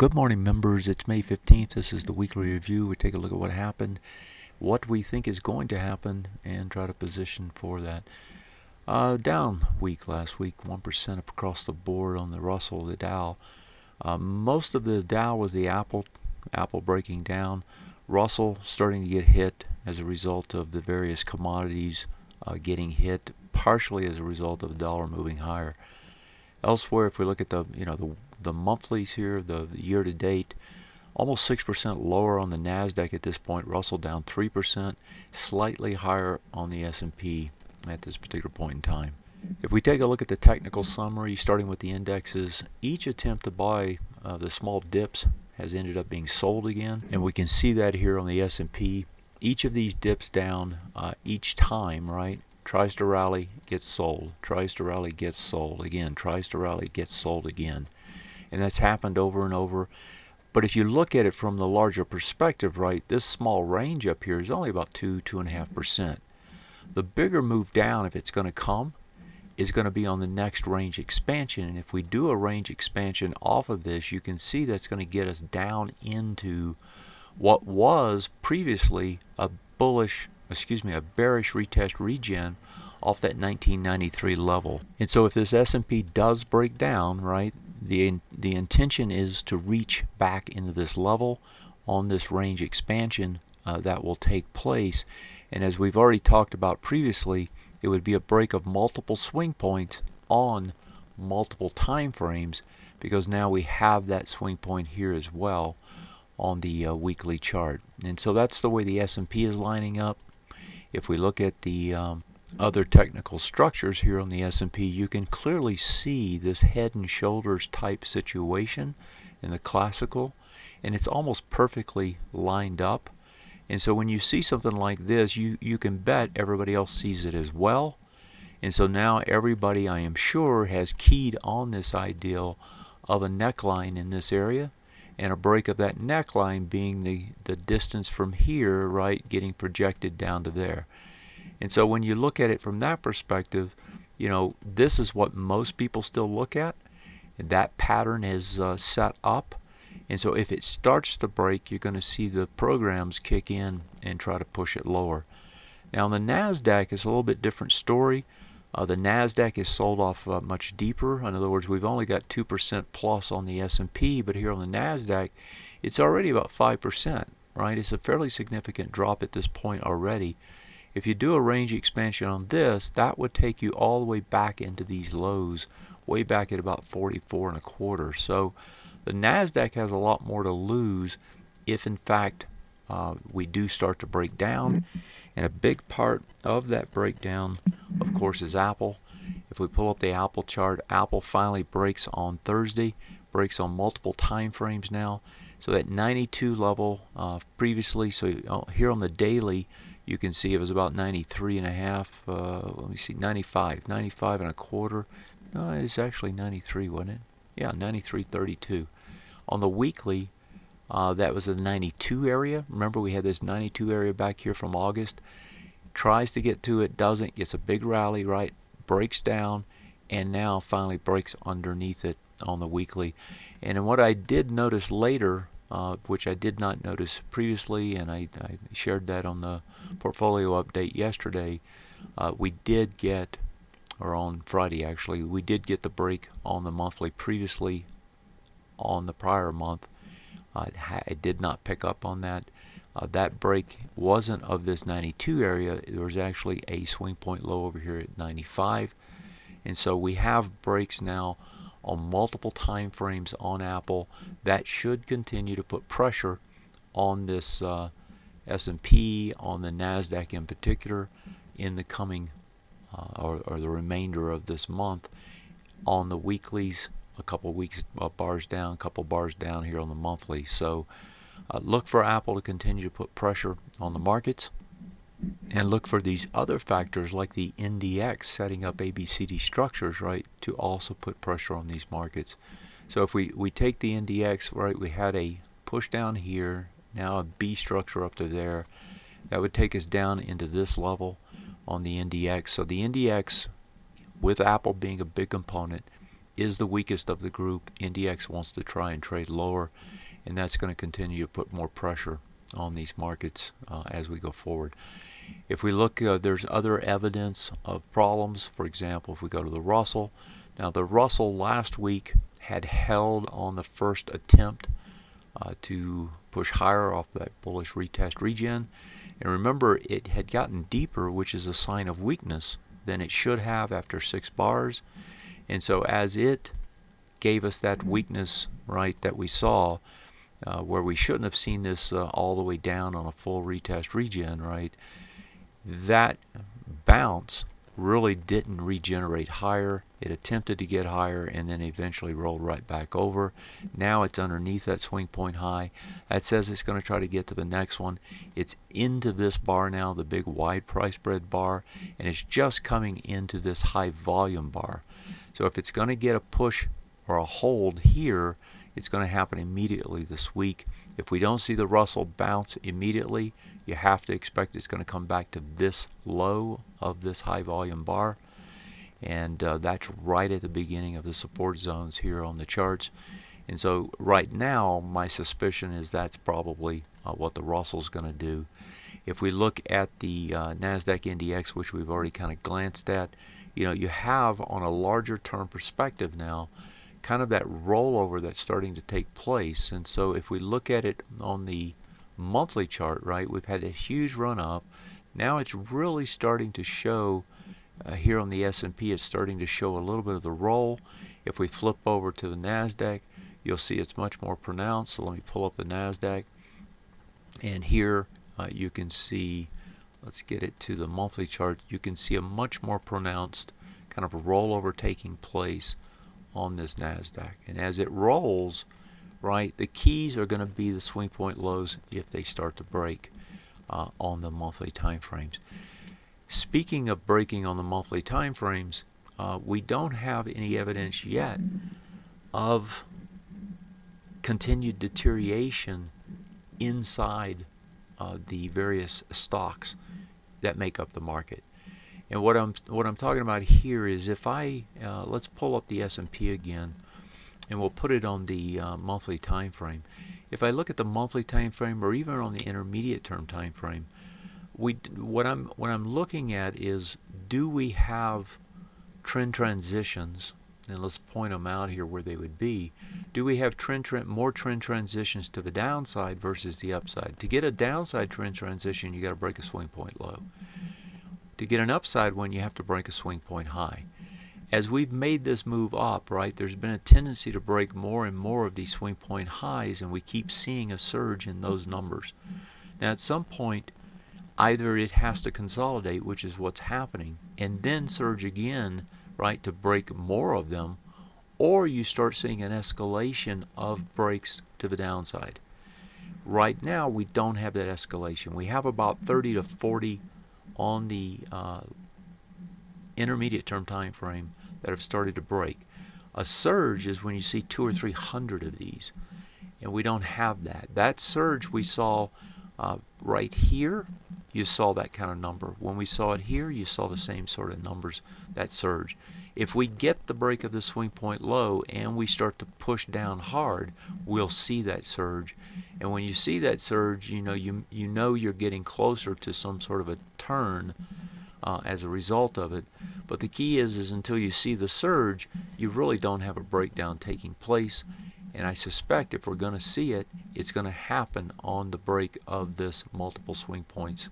Good morning, members. It's May 15th. This is the weekly review. We take a look at what happened, what we think is going to happen, and try to position for that. Down week last week, 1% up across the board on the Russell, the Dow. Most of the Dow was the Apple breaking down. Russell starting to get hit as a result of the various commodities getting hit, partially as a result of the dollar moving higher. Elsewhere, if we look at the monthlies here, the year to date, almost 6% lower on the Nasdaq at this point. Russell down 3%, slightly higher on the S&P at this particular point in time. If we take a look at the technical summary, starting with the indexes, each attempt to buy the small dips has ended up being sold again, and we can see that here on the S&P. Each of these dips down each time, right? Tries to rally, gets sold, tries to rally, gets sold again, tries to rally, gets sold again. And that's happened over and over. But if you look at it from the larger perspective, right, this small range up here is only about 2.5%. The bigger move down, if it's going to come, is going to be on the next range expansion. And if we do a range expansion off of this, you can see that's going to get us down into what was previously a bearish retest regen off that 1993 level. And so if this S&P does break down, right, the intention is to reach back into this level on this range expansion that will take place. And as we've already talked about previously, it would be a break of multiple swing points on multiple time frames, because now we have that swing point here as well on the weekly chart. And so that's the way the S&P is lining up. If we look at the other technical structures here on the S&P, you can clearly see this head and shoulders type situation in the classical, and it's almost perfectly lined up. And so when you see something like this, you can bet everybody else sees it as well. And so now everybody, I am sure, has keyed on this ideal of a neckline in this area, and a break of that neckline being the distance from here, right, getting projected down to there. And so when you look at it from that perspective, this is what most people still look at. And that pattern is set up. And so if it starts to break, you're going to see the programs kick in and try to push it lower. Now on the Nasdaq, it's a little bit different story. The Nasdaq is sold off much deeper. In other words, we've only got 2% plus on the S&P, but here on the Nasdaq, it's already about 5%, right? It's a fairly significant drop at this point already. If you do a range expansion on this, that would take you all the way back into these lows, way back at about 44.25. So the Nasdaq has a lot more to lose if in fact we do start to break down. And a big part of that breakdown, of course, is Apple. If we pull up the Apple chart, Apple finally breaks on Thursday, breaks on multiple time frames now. So that 92 level previously, so here on the daily, you can see it was about 93.5. Let me see, 95 and a quarter. No, it's actually 93, wasn't it? Yeah, 93.32. On the weekly, that was the 92 area. Remember, we had this 92 area back here from August. Tries to get to it, doesn't, gets a big rally, right, breaks down, and now finally breaks underneath it on the weekly. And what I did notice later, which I did not notice previously, and I shared that on the portfolio update yesterday, we did get, or on Friday actually, we did get the break on the monthly previously on the prior month. I did not pick up on that. That break wasn't of this 92 area. There was actually a swing point low over here at 95. And so we have breaks now on multiple time frames on Apple. That should continue to put pressure on this S&P, on the Nasdaq in particular, in the coming or the remainder of this month. On the weeklies, a couple weeks bars down, a couple bars down here on the monthly. So look for Apple to continue to put pressure on the markets, and look for these other factors like the NDX setting up ABCD structures, right, to also put pressure on these markets. So if we take the NDX, right, we had a push down here, now a B structure up to there. That would take us down into this level on the NDX. So the NDX, with Apple being a big component, is the weakest of the group. NDX wants to try and trade lower, and that's going to continue to put more pressure on these markets as we go forward. If we look, there's other evidence of problems. For example, if we go to the Russell, now the Russell last week had held on the first attempt to push higher off that bullish retest regen, and remember, it had gotten deeper, which is a sign of weakness, than it should have after 6 bars. And so as it gave us that weakness, right, that we saw, where we shouldn't have seen this all the way down on a full retest regen, right, that bounce really didn't regenerate higher. It attempted to get higher and then eventually rolled right back over. Now it's underneath that swing point high. That says it's going to try to get to the next one. It's into this bar now, the big wide price spread bar, and it's just coming into this high volume bar. So if it's going to get a push or a hold here, it's going to happen immediately this week. If we don't see the Russell bounce immediately, you have to expect it's going to come back to this low of this high volume bar, and that's right at the beginning of the support zones here on the charts. And so right now my suspicion is that's probably what the Russell's going to do. If we look at the NASDAQ NDX, which we've already kind of glanced at, you have on a larger term perspective now kind of that rollover that's starting to take place. And so if we look at it on the monthly chart, right, we've had a huge run up. Now it's really starting to show here on the S&P, it's starting to show a little bit of the roll. If we flip over to the NASDAQ, you'll see it's much more pronounced. So let me pull up the NASDAQ, and here you can see, let's get it to the monthly chart, you can see a much more pronounced kind of a rollover taking place on this NASDAQ. And as it rolls, right, the keys are going to be the swing point lows if they start to break on the monthly time frames. Speaking of breaking on the monthly time frames, we don't have any evidence yet of continued deterioration inside the various stocks that make up the market. And what I'm talking about here is, if I let's pull up the S&P again, and we'll put it on the monthly time frame. If I look at the monthly time frame, or even on the intermediate term time frame, what I'm looking at is, do we have trend transitions? And let's point them out here where they would be. Do we have more trend transitions to the downside versus the upside? To get a downside trend transition, you got to break a swing point low. To get an upside one, you have to break a swing point high. As we've made this move up, right, there's been a tendency to break more and more of these swing point highs, and we keep seeing a surge in those numbers. Now at some point, either it has to consolidate, which is what's happening, and then surge again, right, to break more of them, or you start seeing an escalation of breaks to the downside. Right now we don't have that escalation. We have about 30 to 40 on the intermediate term time frame that have started to break. A surge is when you see 200 or 300 of these, and we don't have that. That surge we saw right here, you saw that kind of number. When we saw it here, you saw the same sort of numbers, that surge. If we get the break of the swing point low and we start to push down hard, we'll see that surge. And when you see that surge, you know you're getting closer to some sort of a turn as a result of it. But the key is until you see the surge, you really don't have a breakdown taking place. And I suspect if we're going to see it, it's going to happen on the break of this multiple swing points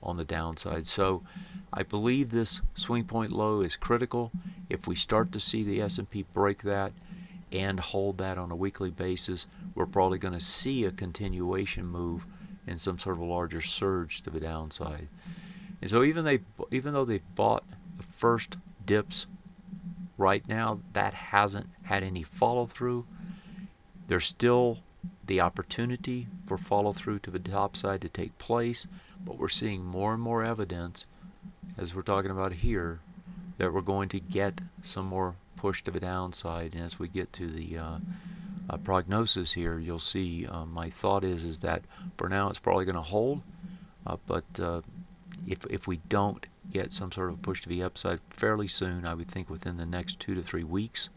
on the downside. So I believe this swing point low is critical. If we start to see the S&P break that and hold that on a weekly basis, we're probably going to see a continuation move and some sort of a larger surge to the downside. And so even though they've bought the first dips right now, that hasn't had any follow through. There's still the opportunity for follow through to the top side to take place, but we're seeing more and more evidence, as we're talking about here, that we're going to get some more push to the downside. And as we get to the prognosis here, you'll see my thought is that for now it's probably going to hold, but if we don't get some sort of push to the upside fairly soon, I would think within the next 2 to 3 weeks,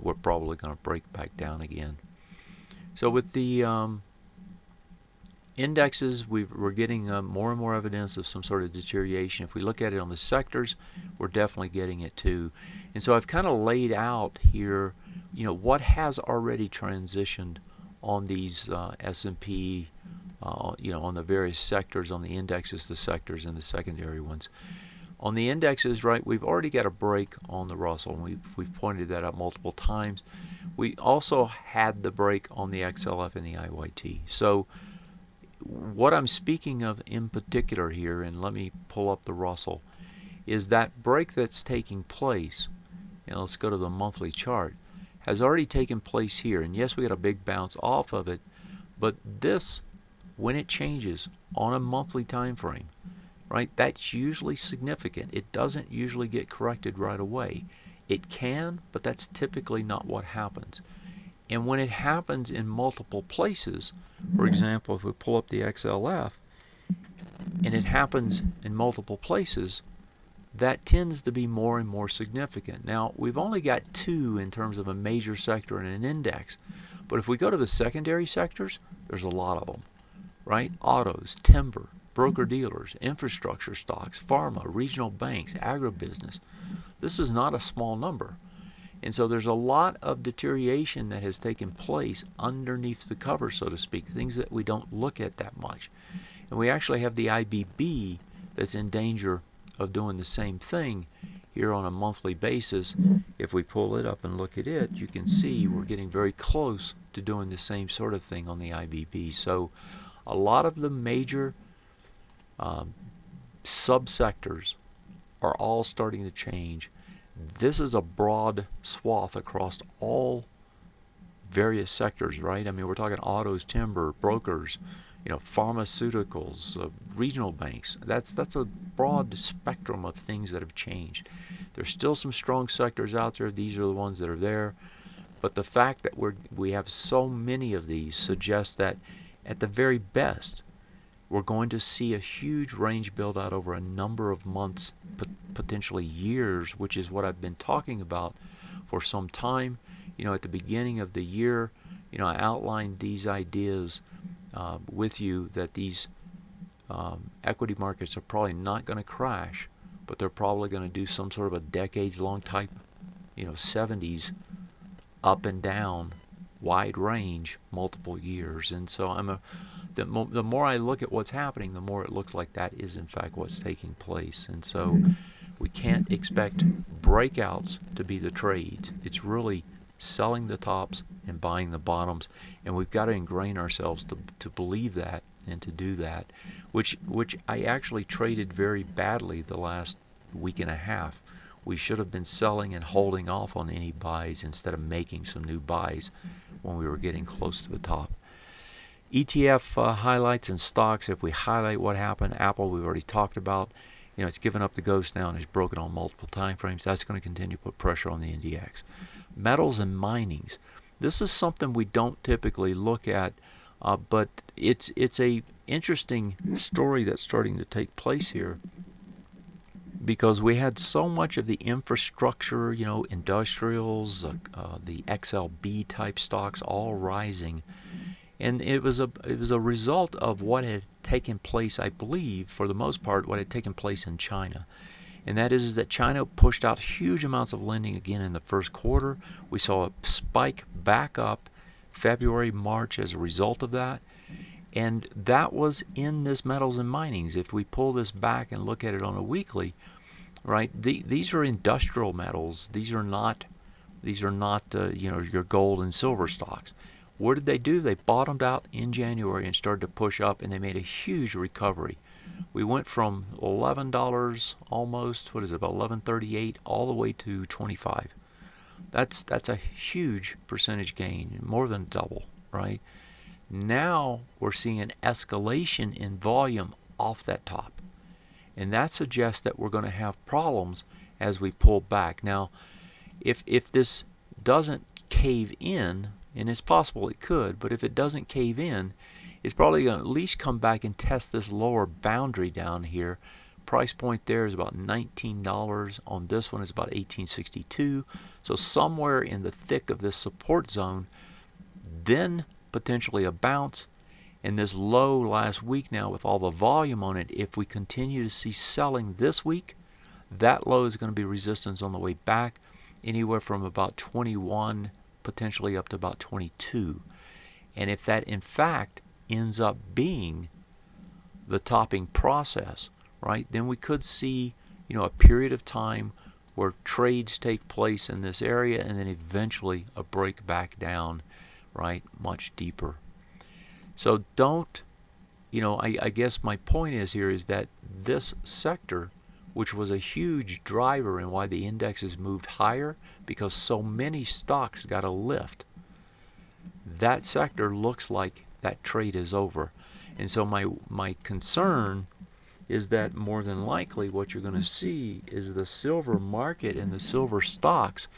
we're probably going to break back down again. So with the indexes, we're getting more and more evidence of some sort of deterioration. If we look at it on the sectors, we're definitely getting it too. And so I've kind of laid out here, what has already transitioned on these S&P, on the various sectors, on the indexes, the sectors, and the secondary ones. On the indexes, right, we've already got a break on the Russell, and we've pointed that out multiple times. We also had the break on the XLF and the IYT. So what I'm speaking of in particular here, and let me pull up the Russell, is that break that's taking place, and let's go to the monthly chart, has already taken place here. And yes, we got a big bounce off of it, but this, when it changes on a monthly time frame, right, that's usually significant. It doesn't usually get corrected right away. It can, but that's typically not what happens. And when it happens in multiple places, for example, if we pull up the XLF and it happens in multiple places, that tends to be more and more significant. Now, we've only got two in terms of a major sector and an index, but if we go to the secondary sectors, there's a lot of them, right? Autos, timber, broker-dealers, infrastructure stocks, pharma, regional banks, agribusiness. This is not a small number. And so there's a lot of deterioration that has taken place underneath the cover, so to speak, things that we don't look at that much. And we actually have the IBB that's in danger of doing the same thing here on a monthly basis. If we pull it up and look at it, you can see we're getting very close to doing the same sort of thing on the IBB. So a lot of the major subsectors are all starting to change. This is a broad swath across all various sectors, right? I mean, we're talking autos, timber, brokers, pharmaceuticals, regional banks. That's a broad spectrum of things that have changed. There's still some strong sectors out there. These are the ones that are there. But the fact that we have so many of these suggests that at the very best, we're going to see a huge range build out over a number of months, potentially years, which is what I've been talking about for some time. At the beginning of the year, I outlined these ideas with you that these equity markets are probably not going to crash, but they're probably going to do some sort of a decades-long type, 70s up and down, wide range, multiple years. And so the more I look at what's happening, the more it looks like that is in fact what's taking place. And so we can't expect breakouts to be the trades. It's really selling the tops and buying the bottoms, and we've got to ingrain ourselves to believe that and to do that, which I actually traded very badly the last week and a half. We should have been selling and holding off on any buys instead of making some new buys when we were getting close to the top. ETF highlights and stocks. If we highlight what happened, Apple we've already talked about. It's given up the ghost now and has broken on multiple time frames. That's going to continue to put pressure on the NDX. Metals and minings. This is something we don't typically look at, but it's a interesting story that's starting to take place here, because we had so much of the infrastructure, industrials, the XLB type stocks all rising. And it was a result of what had taken place, I believe, for the most part, what had taken place in China. And that is that China pushed out huge amounts of lending again in the first quarter. We saw a spike back up February, March as a result of that. And that was in this metals and minings. If we pull this back and look at it on a weekly, right, these are industrial metals. These are not your gold and silver stocks. What did they do? They bottomed out in January and started to push up, and they made a huge recovery. We went from $11 almost, about $11.38, all the way to $25. That's a huge percentage gain, more than double, right? Now we're seeing an escalation in volume off that top, and that suggests that we're going to have problems as we pull back. Now, if this doesn't cave in, and it's possible it could, but if it doesn't cave in, it's probably going to at least come back and test this lower boundary down here, price point there is about $19. On this one is about $18.62. So somewhere in the thick of this support zone, then potentially a bounce. And this low last week now with all the volume on it, if we continue to see selling this week, that low is going to be resistance on the way back, anywhere from about 21 potentially up to about 22. And if that in fact ends up being the topping process, right, then we could see, a period of time where trades take place in this area and then eventually a break back down, right, much deeper. So don't, I guess my point is here is that this sector, which was a huge driver in why the indexes moved higher because so many stocks got a lift, that sector looks like that trade is over. And so my concern is that more than likely what you're going to see is the silver market and the silver stocks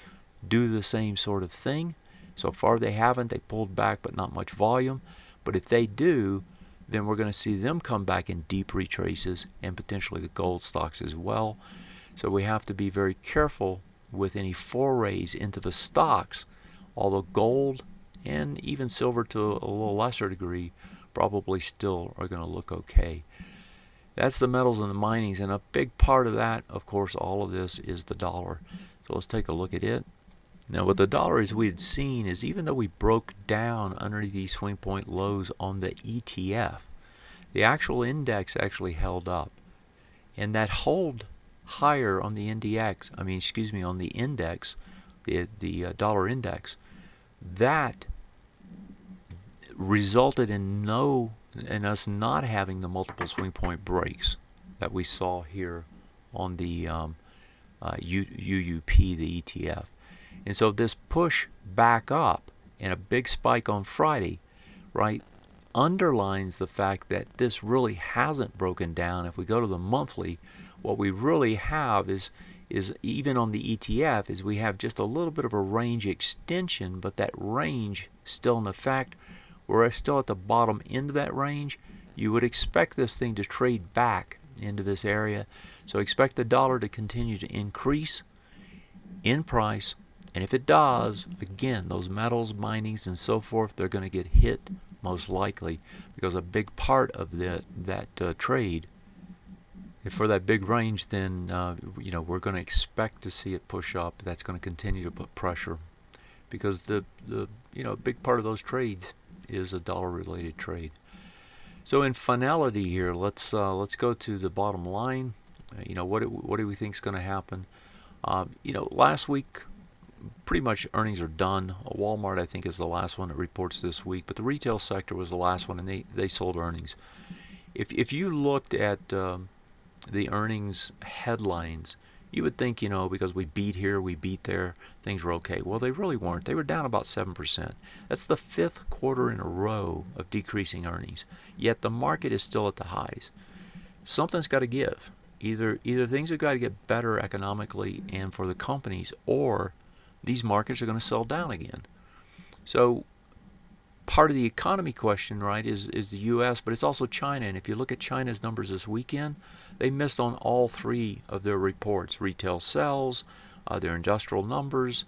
do the same sort of thing. So far they haven't. They pulled back, but not much volume. But if they do, then we're going to see them come back in deep retraces and potentially the gold stocks as well. So we have to be very careful with any forays into the stocks, although gold and even silver to a little lesser degree probably still are going to look okay. That's the metals and the minings, and a big part of that, of course, all of this is the dollar. So let's take a look at it. Now what the dollar, as we had seen, is even though we broke down under these swing point lows on the ETF, the actual index actually held up. And that hold higher on the on the index, the dollar index, that resulted in us not having the multiple swing point breaks that we saw here on the UUP, the ETF. And so this push back up and a big spike on Friday, right, underlines the fact that this really hasn't broken down. If we go to the monthly, what we really have is even on the ETF is we have just a little bit of a range extension, but that range still in effect. We're still at the bottom end of that range. You would expect this thing to trade back into this area. So expect the dollar to continue to increase in price. And if it does, again, those metals, minings, and so forth, they're going to get hit most likely because a big part of that trade, if for that big range, then we're going to expect to see it push up. That's going to continue to put pressure because the big part of those trades is a dollar-related trade. So in finality here, let's go to the bottom line. What do we think is going to happen? Last week, pretty much earnings are done. Walmart, I think, is the last one that reports this week, but the retail sector was the last one, and they sold earnings. If you looked at the earnings headlines, you would think, because we beat here, we beat there, things were okay. Well, they really weren't. They were down about 7%. That's the 5th quarter in a row of decreasing earnings, yet the market is still at the highs. Something's got to give. Either things have got to get better economically and for the companies, or these markets are going to sell down again. So part of the economy question, right, is the U.S., but it's also China. And if you look at China's numbers this weekend, they missed on all 3 of their reports: retail sales, their industrial numbers.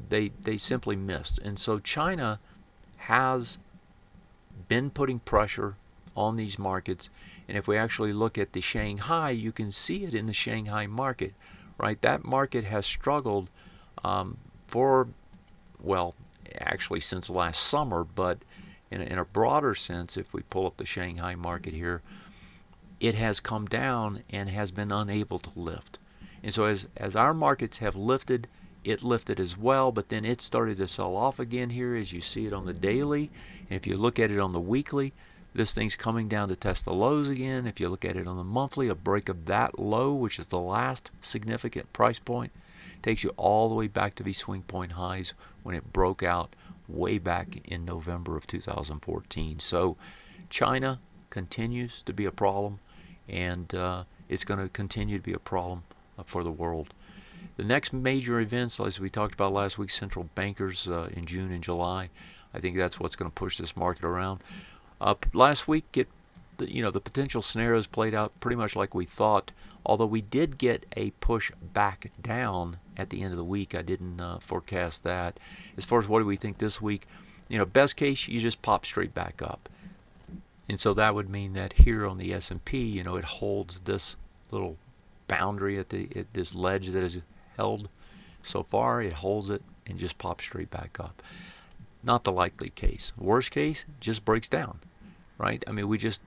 They simply missed. And so China has been putting pressure on these markets. And if we actually look at the Shanghai, you can see it in the Shanghai market, right? That market has struggled actually since last summer, but in a broader sense, if we pull up the Shanghai market here, it has come down and has been unable to lift. And so as our markets have lifted, it lifted as well, but then it started to sell off again here as you see it on the daily. And if you look at it on the weekly, this thing's coming down to test the lows again. If you look at it on the monthly, a break of that low, which is the last significant price point, takes you all the way back to these swing point highs when it broke out way back in November of 2014. So China continues to be a problem, and it's going to continue to be a problem for the world. The next major events, as we talked about last week, central bankers in June and July, I think that's what's going to push this market around. Last week, it the potential scenarios played out pretty much like we thought. Although we did get a push back down at the end of the week, I didn't forecast that. As far as what do we think this week, best case you just pop straight back up, and so that would mean that here on the S&P, it holds this little boundary at this ledge that is held so far. It holds it and just pops straight back up. Not the likely case. Worst case, just breaks down, right? I mean, we just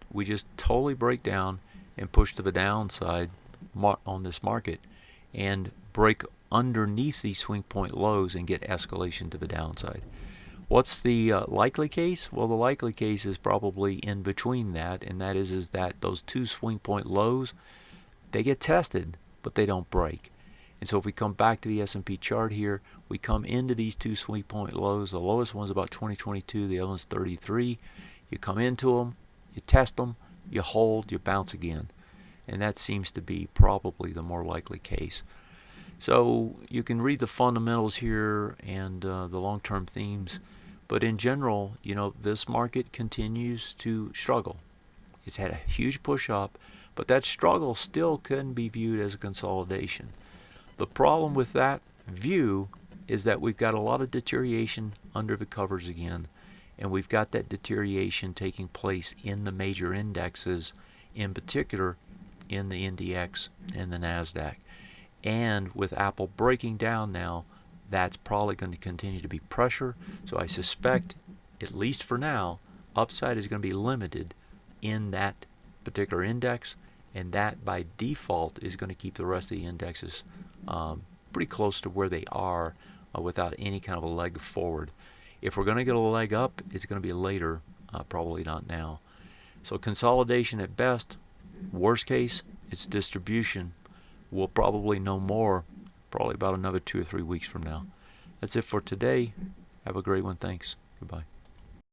totally break down and push to the downside on this market and break underneath these swing point lows and get escalation to the downside. What's the likely case? Well, the likely case is probably in between that, and that is that those two swing point lows, they get tested, but they don't break. And so if we come back to the S&P chart here, we come into these two swing point lows. The lowest one's about 2022, the other one's 33. You come into them, you test them, you hold, you bounce again. And that seems to be probably the more likely case. So you can read the fundamentals here and the long-term themes, but in general, this market continues to struggle. It's had a huge push up, but that struggle still can be viewed as a consolidation. The problem with that view is that we've got a lot of deterioration under the covers again, and we've got that deterioration taking place in the major indexes, in particular in the NDX and the NASDAQ. And with Apple breaking down now, that's probably going to continue to be pressure. So I suspect, at least for now, upside is going to be limited in that particular index, and that by default is going to keep the rest of the indexes pretty close to where they are without any kind of a leg forward. If we're going to get a leg up, it's going to be later, probably not now. So consolidation at best. Worst case, it's distribution. We'll probably know more probably about another 2 or 3 weeks from now. That's it for today. Have a great one. Thanks. Goodbye.